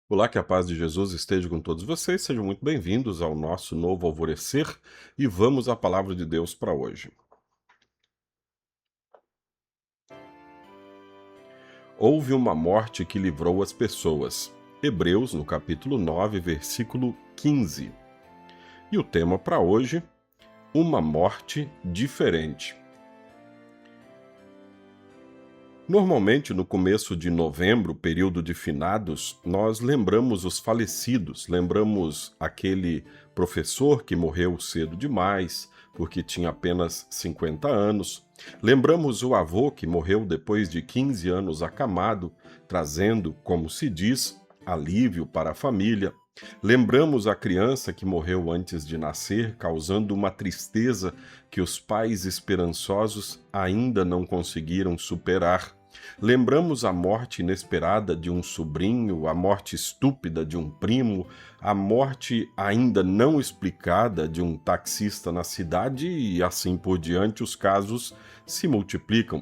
Olá, que a paz de Jesus esteja com todos vocês. Sejam muito bem-vindos ao nosso novo alvorecer e vamos à palavra de Deus para hoje. Houve uma morte que livrou as pessoas. Hebreus, no capítulo 9, versículo 15. E o tema para hoje, uma morte diferente. Normalmente, no começo de novembro, período de finados, nós lembramos os falecidos, lembramos aquele professor que morreu cedo demais, porque tinha apenas 50 anos. Lembramos o avô que morreu depois de 15 anos acamado, trazendo, como se diz, alívio para a família. Lembramos a criança que morreu antes de nascer, causando uma tristeza que os pais esperançosos ainda não conseguiram superar. Lembramos a morte inesperada de um sobrinho, a morte estúpida de um primo, a morte ainda não explicada de um taxista na cidade e assim por diante, os casos se multiplicam.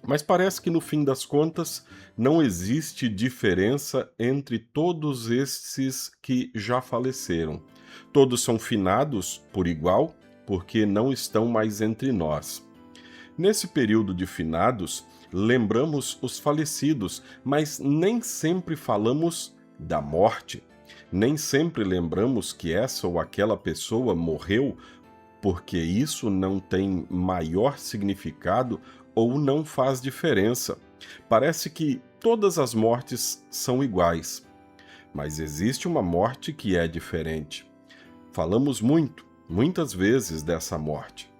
Mas parece que no fim das contas não existe diferença entre todos esses que já faleceram. Todos são finados por igual, porque não estão mais entre nós. Nesse período de finados, lembramos os falecidos, mas nem sempre falamos da morte. Nem sempre lembramos que essa ou aquela pessoa morreu, porque isso não tem maior significado ou não faz diferença. Parece que todas as mortes são iguais, mas existe uma morte que é diferente. Falamos muitas vezes dessa morte.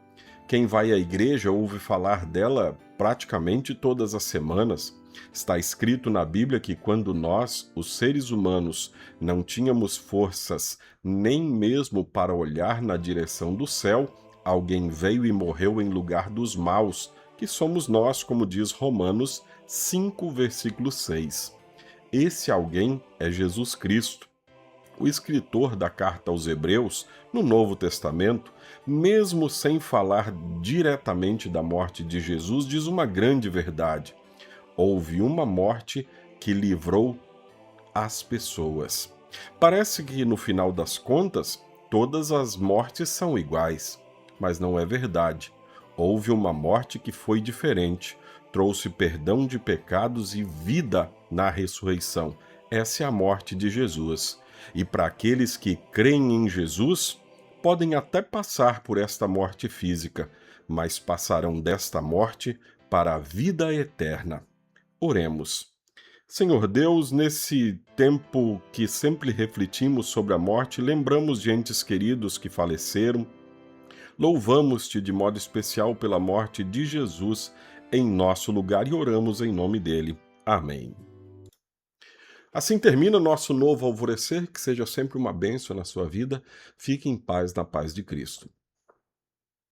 Quem vai à igreja ouve falar dela praticamente todas as semanas. Está escrito na Bíblia que quando nós, os seres humanos, não tínhamos forças nem mesmo para olhar na direção do céu, alguém veio e morreu em lugar dos maus, que somos nós, como diz Romanos 5, versículo 6. Esse alguém é Jesus Cristo. O escritor da carta aos Hebreus, no Novo Testamento, mesmo sem falar diretamente da morte de Jesus, diz uma grande verdade. Houve uma morte que livrou as pessoas. Parece que, no final das contas, todas as mortes são iguais, mas não é verdade. Houve uma morte que foi diferente, trouxe perdão de pecados e vida na ressurreição. Essa é a morte de Jesus. E para aqueles que creem em Jesus, podem até passar por esta morte física, mas passarão desta morte para a vida eterna. Oremos. Senhor Deus, nesse tempo que sempre refletimos sobre a morte, lembramos de entes queridos que faleceram, louvamos-te de modo especial pela morte de Jesus em nosso lugar e oramos em nome dele. Amém. Assim termina nosso novo alvorecer, que seja sempre uma bênção na sua vida. Fique em paz, na paz de Cristo.